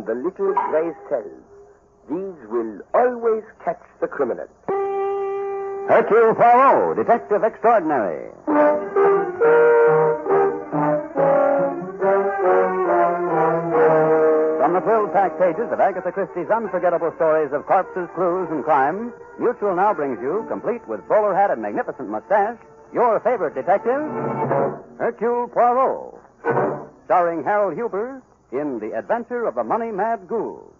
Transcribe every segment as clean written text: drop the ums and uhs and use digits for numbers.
the little gray cells. These will always catch the criminal. Hercule Poirot, Detective Extraordinary. From the thrill-packed pages of Agatha Christie's unforgettable stories of corpses, clues, and crime, Mutual now brings you, complete with bowler hat and magnificent mustache, your favorite detective, Hercule Poirot, starring Harold Huber in The Adventure of the Money Mad Ghoul.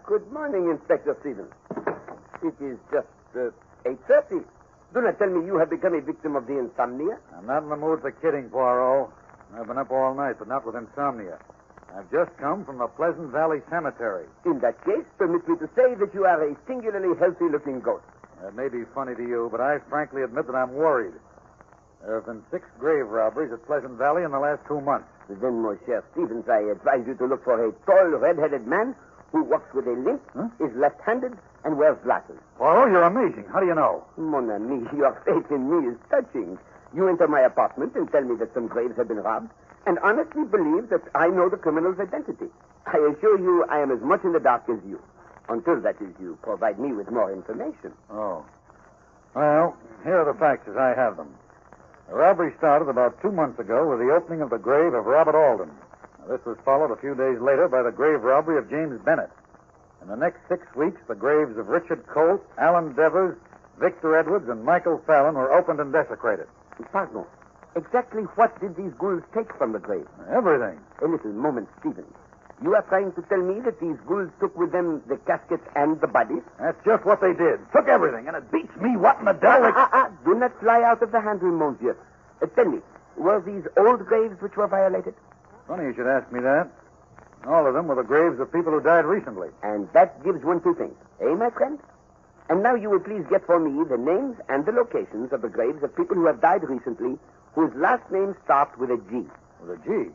Good morning, Inspector Stevens. It is just 8:30. Do not tell me you have become a victim of the insomnia. I'm not in the mood for kidding, Poirot. I've been up all night, but not with insomnia. I've just come from the Pleasant Valley Cemetery. In that case, permit me to say that you are a singularly healthy-looking ghost. That may be funny to you, but I frankly admit that I'm worried. There have been 6 grave robberies at Pleasant Valley in the last 2 months. Then, Monsieur Stevens, I advise you to look for a tall, red-headed man who walks with a limp, is left-handed, and wears glasses. Poirot, you're amazing. How do you know? Mon ami, your faith in me is touching. You enter my apartment and tell me that some graves have been robbed, and honestly believe that I know the criminal's identity. I assure you I am as much in the dark as you, until, that is, you provide me with more information. Oh. Well, here are the facts as I have them. The robbery started about 2 months ago with the opening of the grave of Robert Alden. Now, this was followed a few days later by the grave robbery of James Bennett. In the next 6 weeks, the graves of Richard Colt, Alan Devers, Victor Edwards, and Michael Fallon were opened and desecrated. Pardon. Exactly what did these ghouls take from the grave? Everything. A little moment, Stevens. You are trying to tell me that these ghouls took with them the caskets and the bodies? That's just what they did. Took everything, and it beats me what in the devil... Do not fly out of the handle, monsieur. Tell me, were these old graves which were violated? Funny you should ask me that. All of them were the graves of people who died recently. And that gives one two things. Eh, my friend? And now you will please get for me the names and the locations of the graves of people who have died recently whose last names start with a G. With a G?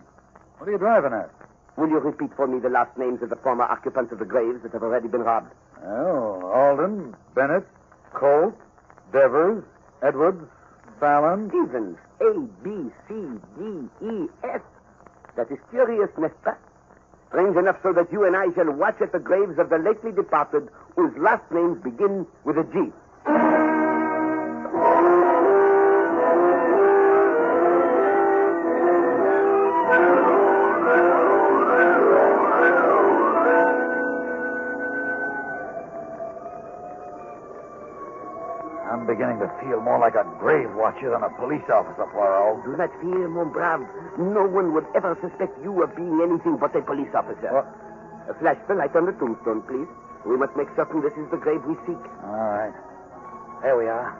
What are you driving at? Will you repeat for me the last names of the former occupants of the graves that have already been robbed? Oh, Alden, Bennett, Colt, Devers, Edwards, Fallon. Stevens. A, B, C, D, E, S. That is curious, n'est-ce pas? Strange enough so that you and I shall watch at the graves of the lately departed whose last names begin with a G. I'm beginning to feel more like a grave watcher than a police officer, Poirot. Do not fear, mon brave. No one would ever suspect you of being anything but a police officer. What? Flash the light on the tombstone, please. We must make certain this is the grave we seek. All right. There we are.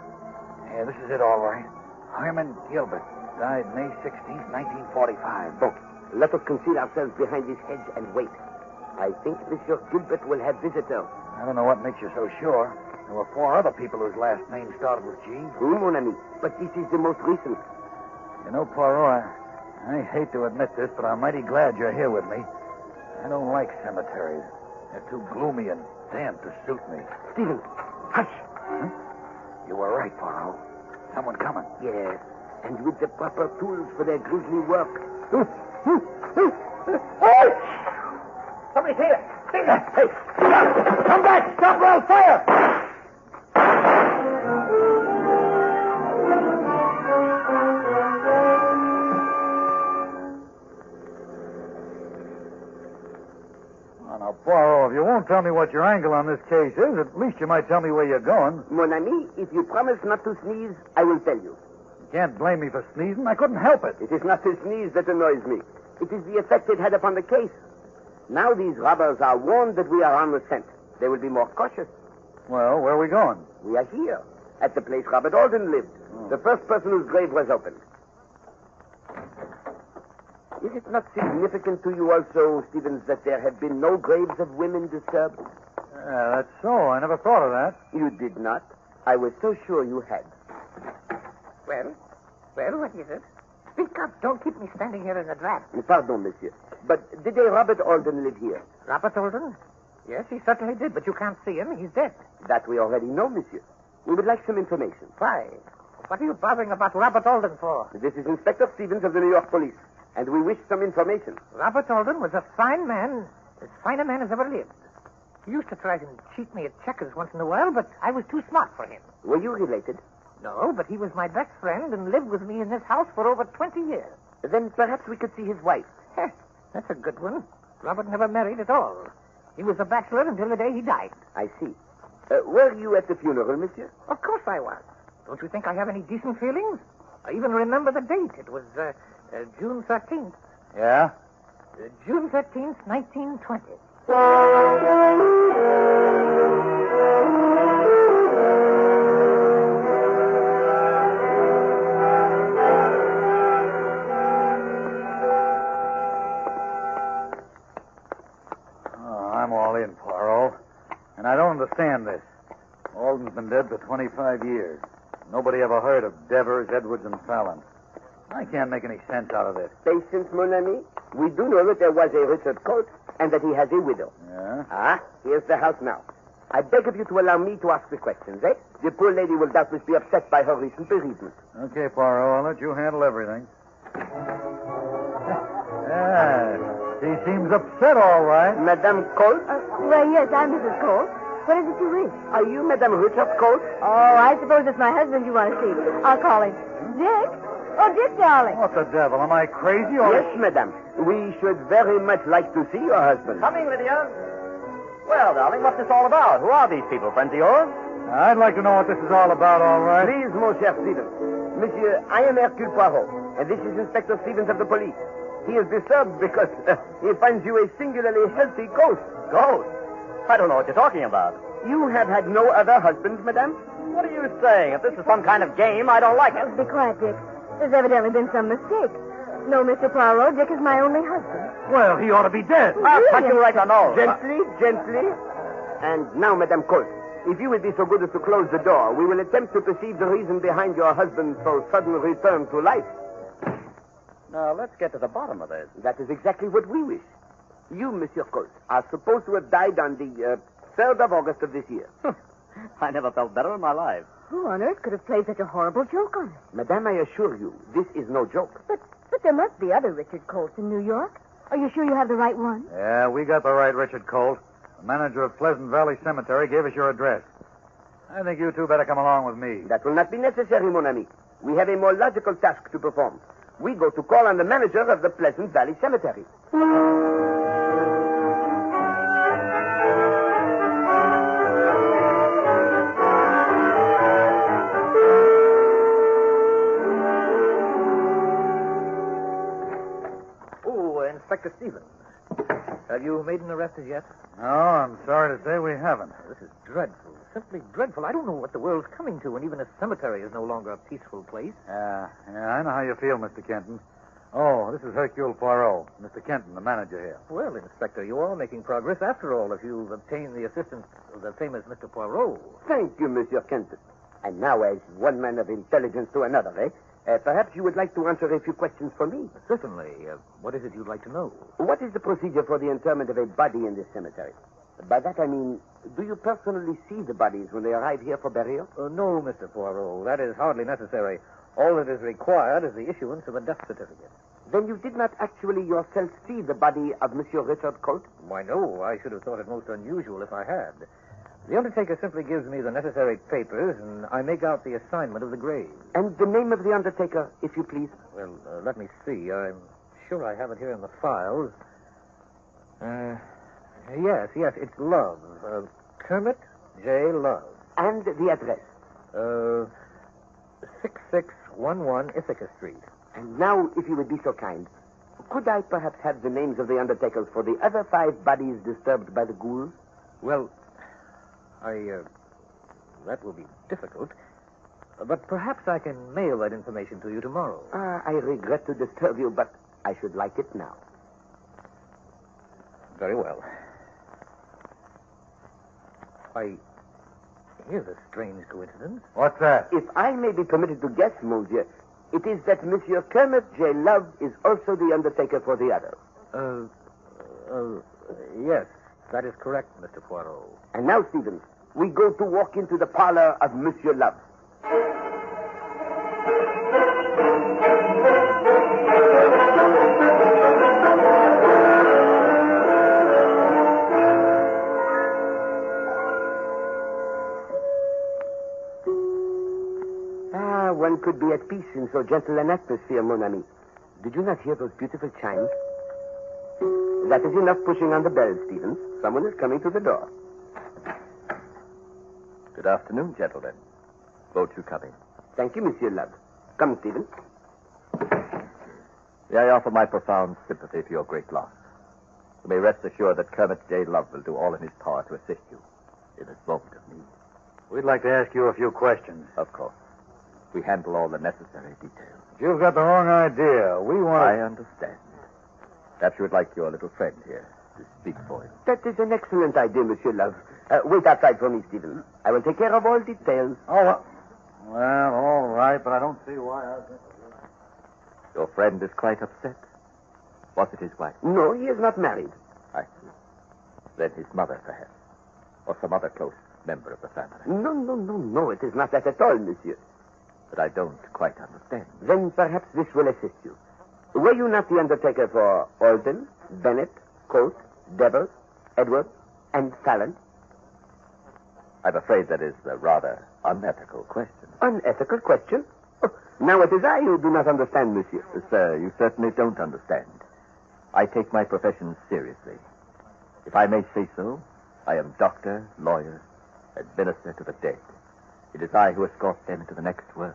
Yeah, this is it, all right. Herman Gilbert died May 16th, 1945. Bon, let us conceal ourselves behind this hedge and wait. I think Monsieur Gilbert will have visitors. I don't know what makes you so sure. There were 4 other people whose last names started with G. Oui, mon ami, but this is the most recent. You know, Poirot, I hate to admit this, but I'm mighty glad you're here with me. I don't like cemeteries. They're too gloomy and damp to suit me. Stephen, hush. Huh? You were right, Poirot. Someone coming. Yes, and with the proper tools for their grisly work. Hey! Somebody's here! Hey! Come back! Stop or I'll fire! Now, Poirot, if you won't tell me what your angle on this case is, at least you might tell me where you're going. Mon ami, if you promise not to sneeze, I will tell you. You can't blame me for sneezing. I couldn't help it. It is not the sneeze that annoys me. It is the effect it had upon the case. Now these robbers are warned that we are on the scent. They will be more cautious. Well, where are we going? We are here, at the place Robert Alden lived, the first person whose grave was opened. Is it not significant to you also, Stevens, that there have been no graves of women disturbed? That's so. I never thought of that. You did not. I was so sure you had. Well, what is it? Speak up. Don't keep me standing here in the draught. Pardon, monsieur. But did a Robert Alden live here? Robert Alden? Yes, he certainly did, but you can't see him. He's dead. That we already know, monsieur. We would like some information. Why? What are you bothering about Robert Alden for? This is Inspector Stevens of the New York Police, and we wish some information. Robert Alden was a fine man, as fine a man as ever lived. He used to try and cheat me at checkers once in a while, but I was too smart for him. Were you related? No, but he was my best friend and lived with me in this house for over 20 years. Then perhaps we could see his wife. Heh, that's a good one. Robert never married at all. He was a bachelor until the day he died. I see. Were you at the funeral, monsieur? Of course I was. Don't you think I have any decent feelings? I even remember the date. It was June 13th. Yeah? June 13th, 1920. Oh, I'm all in, Poirot. And I don't understand this. Alden's been dead for 25 years. Nobody ever heard of Devers, Edwards, and Fallon. I can't make any sense out of this. Patience, mon ami. We do know that there was a Richard Colt and that he has a widow. Yeah? Ah, here's the house now. I beg of you to allow me to ask the questions, eh? The poor lady will doubtless be upset by her recent bereavement. Okay, Poirot, I'll let you handle everything. Yeah, she seems upset, all right. Madame Colt? Well, yes, I'm Mrs. Cole. What is it you wish? Are you Madame Richard Colt? Oh, I suppose it's my husband you want to see. I'll call him. Dick? Oh, Dick, darling. What the devil? Am I crazy or... Yes, madame. We should very much like to see your husband. Coming, Lydia. Well, darling, what's this all about? Who are these people, friends of yours? I'd like to know what this is all about, all right. Please, mon cher Stevens. Monsieur, I am Hercule Poirot, and this is Inspector Stevens of the police. He is disturbed because he finds you a singularly healthy ghost. Ghost? I don't know what you're talking about. You have had no other husbands, madame? What are you saying? If this is some kind of game, I don't like it. Be quiet, Dick. There's evidently been some mistake. No, Mr. Poirot, Dick is my only husband. Well, he ought to be dead. I'll punch you right on the nose. Gently, gently. And now, Madame Colt, if you would be so good as to close the door, we will attempt to perceive the reason behind your husband's so sudden return to life. Now, let's get to the bottom of this. That is exactly what we wish. You, Monsieur Colt, are supposed to have died on the 3rd of August of this year. I never felt better in my life. Who on earth could have played such a horrible joke on us? Madame, I assure you, this is no joke. But there must be other Richard Colts in New York. Are you sure you have the right one? Yeah, we got the right Richard Colt. The manager of Pleasant Valley Cemetery gave us your address. I think you two better come along with me. That will not be necessary, mon ami. We have a more logical task to perform. We go to call on the manager of the Pleasant Valley Cemetery. Inspector Stevens. Have you made an arrest as yet? No, I'm sorry to say we haven't. This is dreadful. Simply dreadful. I don't know what the world's coming to when even a cemetery is no longer a peaceful place. Yeah, I know how you feel, Mr. Kenton. Oh, this is Hercule Poirot. Mr. Kenton, the manager here. Well, Inspector, you are making progress after all if you've obtained the assistance of the famous Mr. Poirot. Thank you, Monsieur Kenton. And now, as one man of intelligence to another, perhaps you would like to answer a few questions for me. Certainly. What is it you'd like to know? What is the procedure for the interment of a body in this cemetery? By that I mean, do you personally see the bodies when they arrive here for burial? No, Mr. Poirot. That is hardly necessary. All that is required is the issuance of a death certificate. Then you did not actually yourself see the body of Monsieur Richard Colt? Why, no. I should have thought it most unusual if I had. The undertaker simply gives me the necessary papers, and I make out the assignment of the grave. And the name of the undertaker, if you please? Well, let me see. I'm sure I have it here in the files. Yes, it's Love. Kermit J. Love. And the address? 6611 Ithaca Street. And now, if you would be so kind, could I perhaps have the names of the undertakers for the other 5 bodies disturbed by the ghouls? Well, that will be difficult. But perhaps I can mail that information to you tomorrow. I regret to disturb you, but I should like it now. Very well. Here's a strange coincidence. What's that? If I may be permitted to guess, Monsieur, It is that Monsieur Kermit J. Love is also the undertaker for the other. Yes, that is correct, Mr. Poirot. And now, Stevens, we go to walk into the parlor of Monsieur Love. One could be at peace in so gentle an atmosphere, mon ami. Did you not hear those beautiful chimes? That is enough pushing on the bell, Stevens. Someone is coming to the door. Good afternoon, gentlemen. Won't you come in? Thank you, Monsieur Love. Come, Stevens. May I offer my profound sympathy for your great loss. You may rest assured that Kermit J. Love will do all in his power to assist you in this moment of need. We'd like to ask you a few questions. Of course. We handle all the necessary details. You've got the wrong idea. We want I understand. Perhaps you would like your little friend here to speak for you. That is an excellent idea, Monsieur Love. Wait outside for me, Stevens. I will take care of all details. Oh, well, all right, but I don't see why I think... Your friend is quite upset. Was it his wife? No, he is not married. I see. Then his mother, perhaps. Or some other close member of the family. No. It is not that at all, Monsieur. But I don't quite understand. Then perhaps this will assist you. Were you not the undertaker for Alden, Bennett, Colt, Devers, Edwards, and Fallon? I'm afraid that is a rather unethical question. Unethical question? Oh, now it is I who do not understand, Monsieur. Sir, you certainly don't understand. I take my profession seriously. If I may say so, I am doctor, lawyer, and minister to the dead. It is I who escort them into the next world,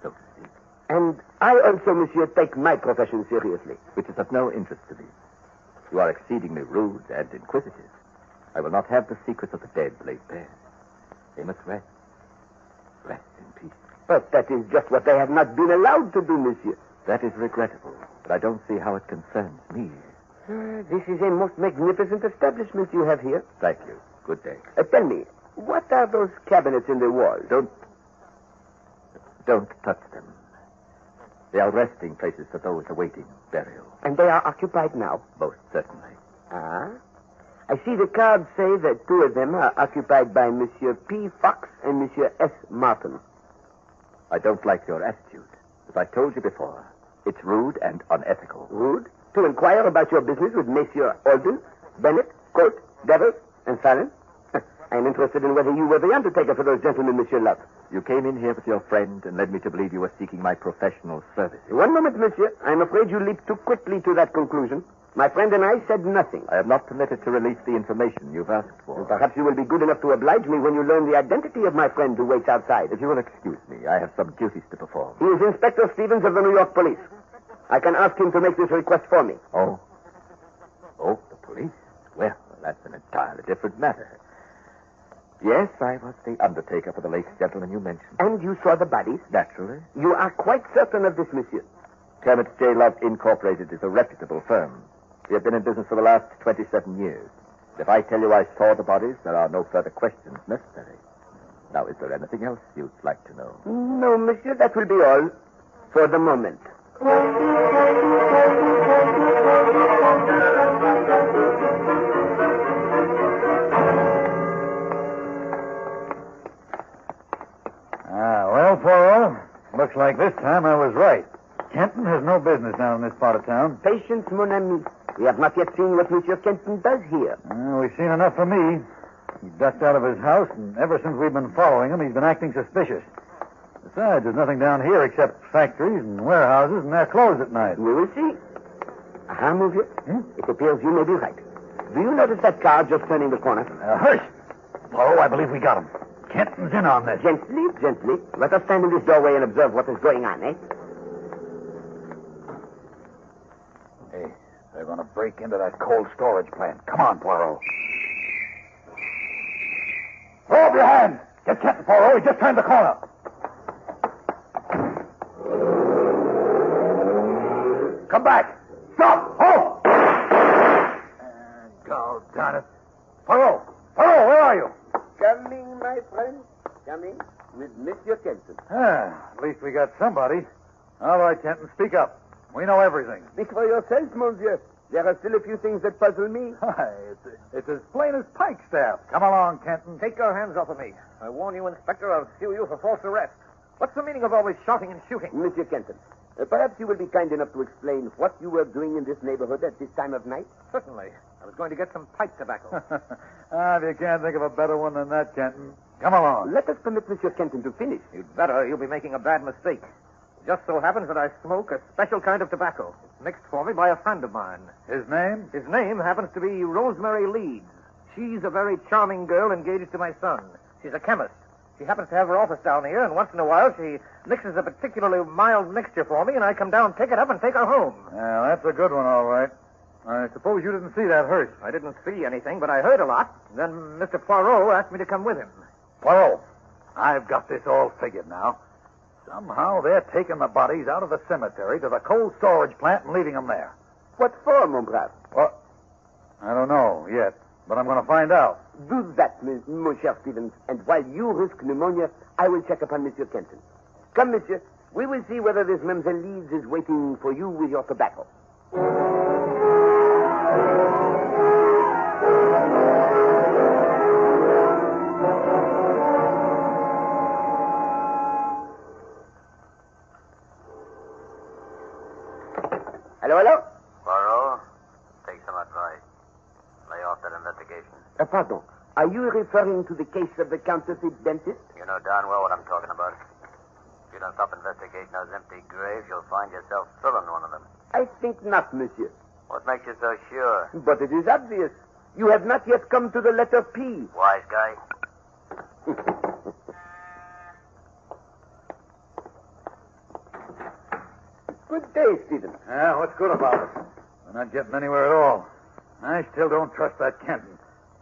so to speak. And I also, Monsieur, take my profession seriously. Which is of no interest to me. You are exceedingly rude and inquisitive. I will not have the secrets of the dead laid bare. They must rest. Rest in peace. But that is just what they have not been allowed to do, Monsieur. That is regrettable, but I don't see how it concerns me. This is a most magnificent establishment you have here. Thank you. Good day. Tell me, what are those cabinets in the wall? Don't touch them. They are resting places for those awaiting burial. And they are occupied now? Most certainly. Ah. I see the cards say that two of them are occupied by Monsieur P. Fox and Monsieur S. Martin. I don't like your attitude. As I told you before, it's rude and unethical. Rude? To inquire about your business with Messieurs Alden, Bennett, Colt, Devers, and Fallon? I am interested in whether you were the undertaker for those gentlemen, Monsieur Love. You came in here with your friend and led me to believe you were seeking my professional services. One moment, Monsieur. I'm afraid you leaped too quickly to that conclusion. My friend and I said nothing. I am not permitted to release the information you've asked for. And perhaps you will be good enough to oblige me when you learn the identity of my friend who waits outside. If you will excuse me, I have some duties to perform. He is Inspector Stevens of the New York Police. I can ask him to make this request for me. Oh, the police? Well, that's an entirely different matter. Yes, I was the undertaker for the late gentleman you mentioned. And you saw the bodies? Naturally. You are quite certain of this, Monsieur? Kermit J. Love Incorporated is a reputable firm. We have been in business for the last 27 years. If I tell you I saw the bodies, there are no further questions necessary. Now, is there anything else you'd like to know? No, Monsieur, that will be all for the moment. Well, Poirot, looks like this time I was right. Kenton has no business down in this part of town. Patience, mon ami. We have not yet seen what Monsieur Kenton does here. We've seen enough for me. He ducked out of his house, and ever since we've been following him, he's been acting suspicious. Besides, there's nothing down here except factories and warehouses, and they're closed at night. We will see. Aha, Monsieur. It appears you may be right. Do you notice that car just turning the corner? Hush! Poirot, I believe we got him. Kenton's in on this. Gently. Let us stand in this doorway and observe what is going on, eh? Hey, they're going to break into that cold storage plant. Come on, Poirot. Throw up your hands. Get Kenton, Poirot. He just turned the corner. Come back. Stop. Halt. Doggone it. Poirot, where are you? Coming, my friend. Coming with Monsieur Kenton. At least we got somebody. All right, Kenton, speak up. We know everything. Speak for yourself, monsieur. There are still a few things that puzzle me. It's as plain as pikestaff. Come along, Kenton. Take your hands off of me. I warn you, Inspector, I'll sue you for false arrest. What's the meaning of always shouting and shooting? Monsieur Kenton, perhaps you will be kind enough to explain what you were doing in this neighborhood at this time of night? Certainly. I was going to get some pipe tobacco. If you can't think of a better one than that, Kenton, come along. Let us permit Monsieur Kenton to finish. You'd better. You'll be making a bad mistake. Just so happens that I smoke a special kind of tobacco, mixed for me by a friend of mine. His name? His name happens to be Rosemary Leeds. She's a very charming girl engaged to my son. She's a chemist. She happens to have her office down here, and once in a while she mixes a particularly mild mixture for me, and I come down, pick it up, and take her home. Yeah, that's a good one, all right. I suppose you didn't see that hearse. I didn't see anything, but I heard a lot. Then Mr. Poirot asked me to come with him. Poirot, I've got this all figured now. Somehow they're taking the bodies out of the cemetery to the cold storage plant and leaving them there. What for, mon brave? Well, I don't know yet, but I'm going to find out. Do that, mon cher Stevens, and while you risk pneumonia, I will check upon Monsieur Kenton. Come, monsieur, we will see whether this Mademoiselle Leeds is waiting for you with your tobacco. Hello? Poirot, take some advice. Lay off that investigation. Pardon. Are you referring to the case of the counterfeit dentist? You know darn well what I'm talking about. If you don't stop investigating those empty graves, you'll find yourself filling one of them. I think not, monsieur. What makes you so sure? But it is obvious. You have not yet come to the letter P. Wise guy? Good day, Stevens. Yeah, what's good about it? We're not getting anywhere at all. I still don't trust that Kenton.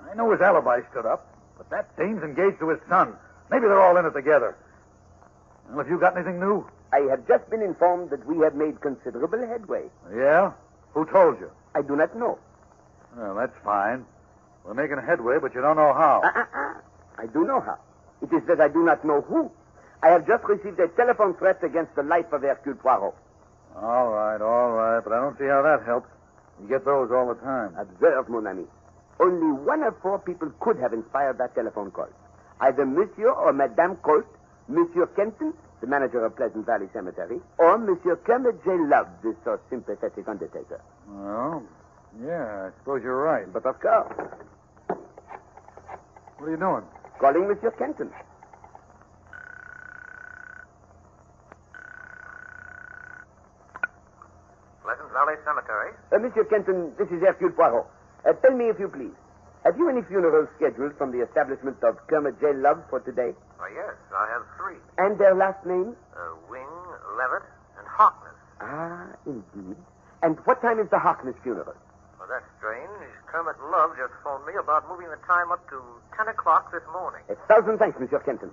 I know his alibi stood up, but that dame's engaged to his son. Maybe they're all in it together. Well, have you got anything new? I have just been informed that we have made considerable headway. Yeah? Who told you? I do not know. Well, that's fine. We're making headway, but you don't know how. I do know how. It is that I do not know who. I have just received a telephone threat against the life of Hercule Poirot. All right, but I don't see how that helps. You get those all the time. Observe, mon ami. Only one of 4 people could have inspired that telephone call. Either Monsieur or Madame Colt, Monsieur Kenton, the manager of Pleasant Valley Cemetery, or Monsieur Kermit J. Love, this so sympathetic undertaker. Well, yeah, I suppose you're right. But of course, What are you doing? calling Monsieur Kenton. Pleasant Valley Cemetery. Monsieur Kenton, this is Hercule Poirot. Tell me, if you please, have you any funerals scheduled from the establishment of Kermit J. Love for today? Oh, yes, I have 3. And their last names? Wing, Levitt, and Harkness. Ah, indeed. And what time is the Harkness funeral? Well, that's strange. Kermit Love just phoned me about moving the time up to 10 o'clock this morning. 1,000 thanks, Monsieur Kenton.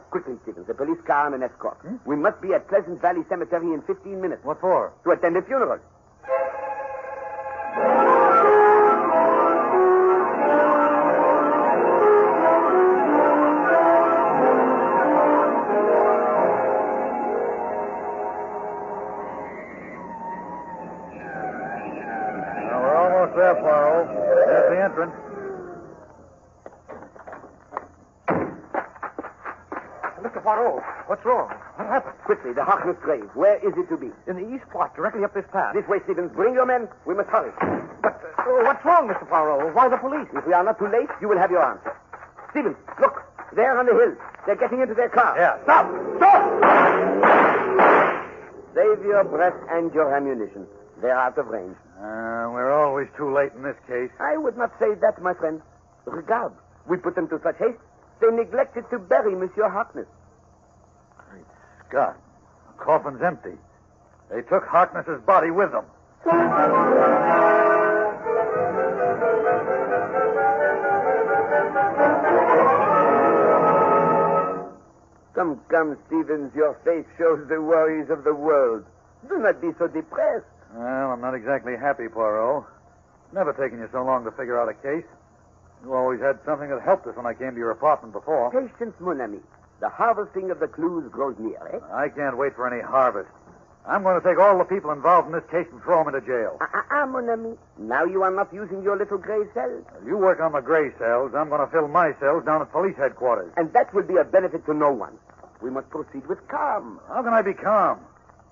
Quickly, Stevens, a police car and an escort. We must be at Pleasant Valley Cemetery in 15 minutes. What for? To attend a funeral. Well, we're almost there, Poirot. There's the entrance. Mr. Poirot, what's wrong? What happened? Quickly, the Harkness grave. Where is it to be? In the east part, directly up this path. This way, Stevens. Bring your men. We must hurry. But what's wrong, Mr. Poirot? Why the police? If we are not too late, you will have your answer. Stevens, look. There on the hill. They're getting into their car. Yeah. Stop! Stop! Save your breath and your ammunition. They're out of range. We're always too late in this case. I would not say that, my friend. Regard. We put them to such haste, they neglected to bury Monsieur Harkness. Great Scott. The coffin's empty. They took Harkness's body with them. Come, Stevens. Your face shows the worries of the world. Do not be so depressed. Well, I'm not exactly happy, Poirot. Never taken you so long to figure out a case. You always had something that helped us when I came to your apartment before. Patience, mon ami. The harvesting of the clues grows near, eh? I can't wait for any harvest. I'm going to take all the people involved in this case and throw them into jail. Mon ami. Now you are not using your little gray cell. You work on the gray cells. I'm going to fill my cells down at police headquarters. And that will be a benefit to no one. We must proceed with calm. How can I be calm?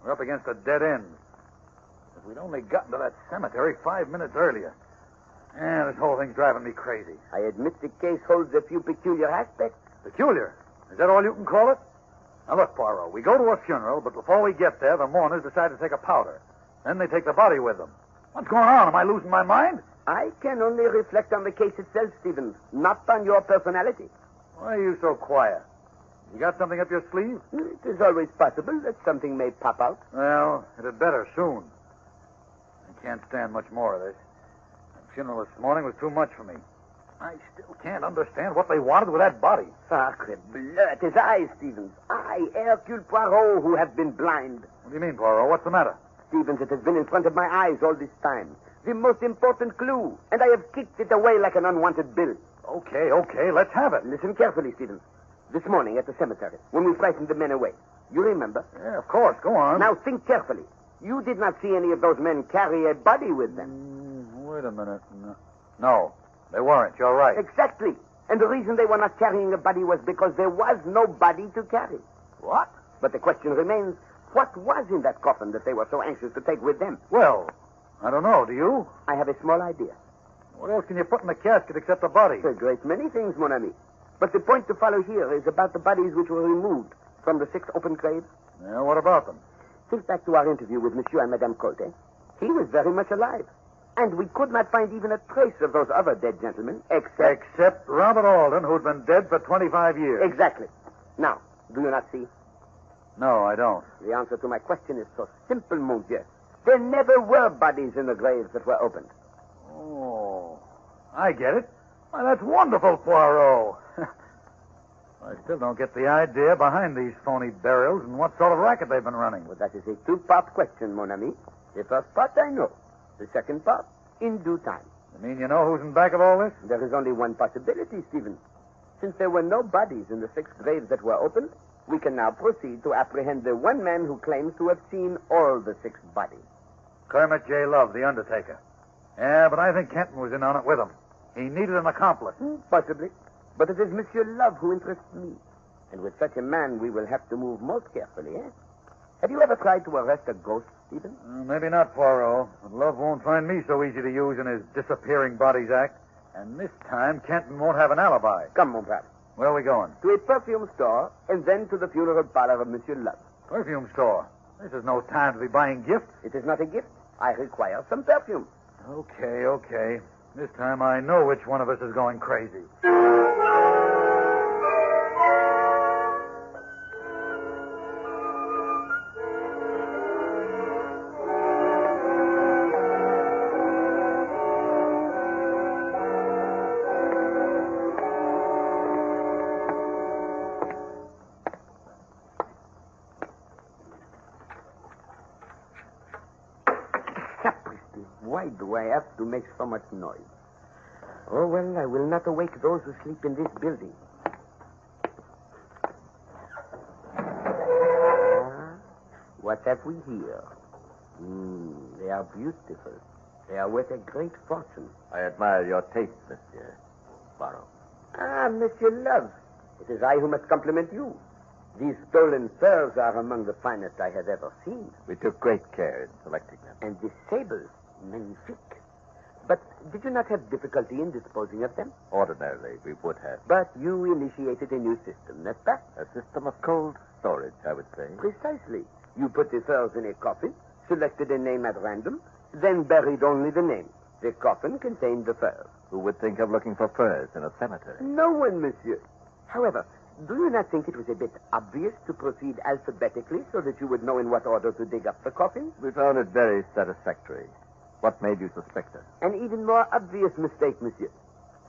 We're up against a dead end. If we'd only gotten to that cemetery 5 minutes earlier. This whole thing's driving me crazy. I admit the case holds a few peculiar aspects. Peculiar? Is that all you can call it? Now, look, Poirot, we go to a funeral, but before we get there, the mourners decide to take a powder. Then they take the body with them. What's going on? Am I losing my mind? I can only reflect on the case itself, Stevens, not on your personality. Why are you so quiet? You got something up your sleeve? It is always possible that something may pop out. Well, it had better soon. I can't stand much more of this. The funeral this morning was too much for me. I still can't understand what they wanted with that body. Sacre bleu, it is I, Stevens. I, Hercule Poirot, who have been blind. What do you mean, Poirot? What's the matter? Stevens, it has been in front of my eyes all this time. The most important clue. And I have kicked it away like an unwanted bill. Okay, let's have it. Listen carefully, Stevens. This morning at the cemetery, when we frightened the men away. You remember? Yeah, of course. Go on. Now think carefully. You did not see any of those men carry a body with them. Wait a minute. No, they weren't. You're right. Exactly. And the reason they were not carrying a body was because there was no body to carry. What? But the question remains, what was in that coffin that they were so anxious to take with them? Well, I don't know. Do you? I have a small idea. What else can you put in the casket except the body? A great many things, mon ami. But the point to follow here is about the bodies which were removed from the 6 open graves. Yeah, what about them? Think back to our interview with Monsieur and Madame Colte. He was very much alive. And we could not find even a trace of those other dead gentlemen, Except Robert Alden, who'd been dead for 25 years. Exactly. Now, do you not see? No, I don't. The answer to my question is so simple, mon Dieu. There never were bodies in the graves that were opened. Oh, I get it. Why, that's wonderful, Poirot. I still don't get the idea behind these phony burials and what sort of racket they've been running. Well, that is a 2-part question, mon ami. The first part I know. The second part, in due time. You mean you know who's in back of all this? There is only one possibility, Stephen. Since there were no bodies in the 6 graves that were opened, we can now proceed to apprehend the one man who claims to have seen all the 6 bodies. Kermit J. Love, the undertaker. Yeah, but I think Kenton was in on it with him. He needed an accomplice. Possibly. But it is Monsieur Love who interests me. And with such a man, we will have to move most carefully, eh? Have you ever tried to arrest a ghost, Stephen? Maybe not, Poirot. But Love won't find me so easy to use in his disappearing bodies act. And this time, Kenton won't have an alibi. Come, mon frère. Where are we going? To a perfume store, and then to the funeral parlor of Monsieur Love. Perfume store. This is no time to be buying gifts. It is not a gift. I require some perfume. Okay. This time I know which one of us is going crazy. Why do I have to make so much noise? Oh, well, I will not awake those who sleep in this building. What have we here? They are beautiful. They are worth a great fortune. I admire your taste, Monsieur Poirot. Monsieur Love. It is I who must compliment you. These stolen furs are among the finest I have ever seen. We took great care in selecting them. And this sable, magnifique. But did you not have difficulty in disposing of them? Ordinarily, we would have. But you initiated a new system, n'est-ce pas? A system of cold storage, I would say. Precisely. You put the furs in a coffin, selected a name at random, then buried only the name. The coffin contained the furs. Who would think of looking for furs in a cemetery? No one, monsieur. However, do you not think it was a bit obvious to proceed alphabetically so that you would know in what order to dig up the coffin? We found it very satisfactory. What made you suspect us? An even more obvious mistake, monsieur.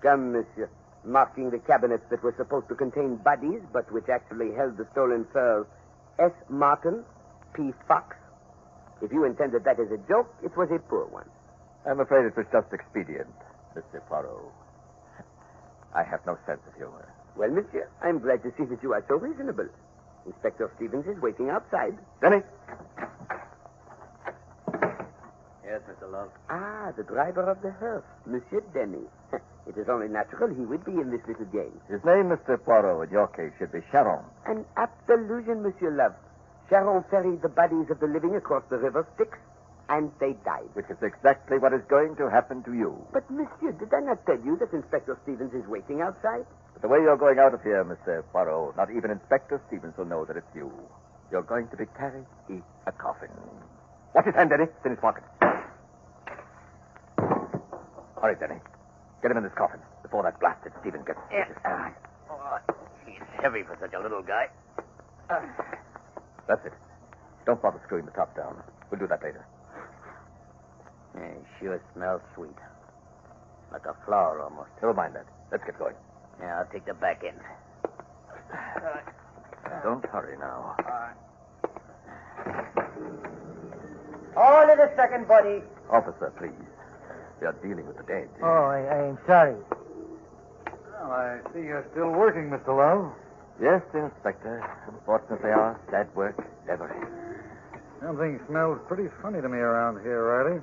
Come, monsieur. Marking the cabinets that were supposed to contain bodies, but which actually held the stolen furs. S. Martin, P. Fox. If you intended that as a joke, it was a poor one. I'm afraid it was just expedient, Mr. Poirot. I have no sense of humor. Well, monsieur, I'm glad to see that you are so reasonable. Inspector Stevens is waiting outside. Denny! Yes, Mr. Love. Ah, the driver of the hearse, Monsieur Denny. It is only natural he would be in this little game. His name, Mr. Poirot, in your case, should be Charon. An apt allusion, Monsieur Love. Charon ferried the bodies of the living across the river Styx, and they died. Which is exactly what is going to happen to you. But, Monsieur, did I not tell you that Inspector Stevens is waiting outside? But the way you're going out of here, Mr. Poirot, not even Inspector Stevens will know that it's you. You're going to be carried in a coffin. Watch his hand, Denny. It's in his pocket. Hurry, Denny. Get him in this coffin before that blasted Stevens gets... Yes. He's heavy for such a little guy. That's it. Don't bother screwing the top down. We'll do that later. It sure smells sweet. Like a flower, almost. Never mind that. Let's get going. Yeah, I'll take the back end. Don't hurry now. Hold it a second, buddy. Officer, please. We are dealing with the dead. Oh, I'm sorry. Well, I see you're still working, Mr. Love. Yes, Inspector. Unfortunately, our sad work never ends. Something smells pretty funny to me around here, Riley.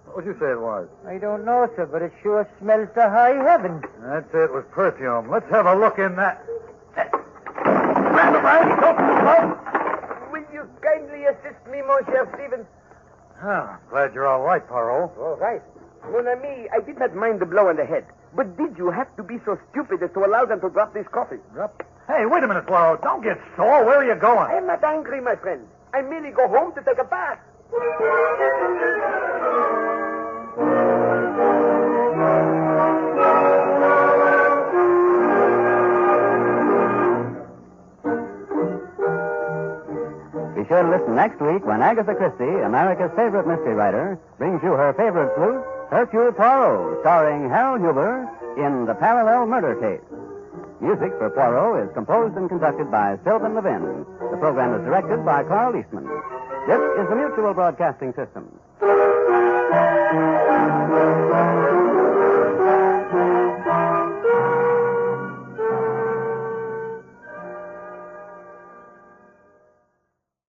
What would you say it was? I don't know, sir, but it sure smells to high heaven. I'd say it was perfume. Let's have a look in that. Will you kindly assist me, Monsieur Stevens? Oh, glad you're all right, Poirot. All right. Mon ami, I did not mind the blow on the head. But did you have to be so stupid as to allow them to drop this coffin? Yep. Hey, wait a minute, Poirot. Don't get sore. Where are you going? I am not angry, my friend. I merely go home to take a bath. Be sure to listen next week when Agatha Christie, America's favorite mystery writer, brings you her favorite sleuth, Hercule Poirot, starring Harold Huber in The Parallel Murder Case. Music for Poirot is composed and conducted by Sylvan Levin. The program is directed by Carl Eastman. This is the Mutual Broadcasting System.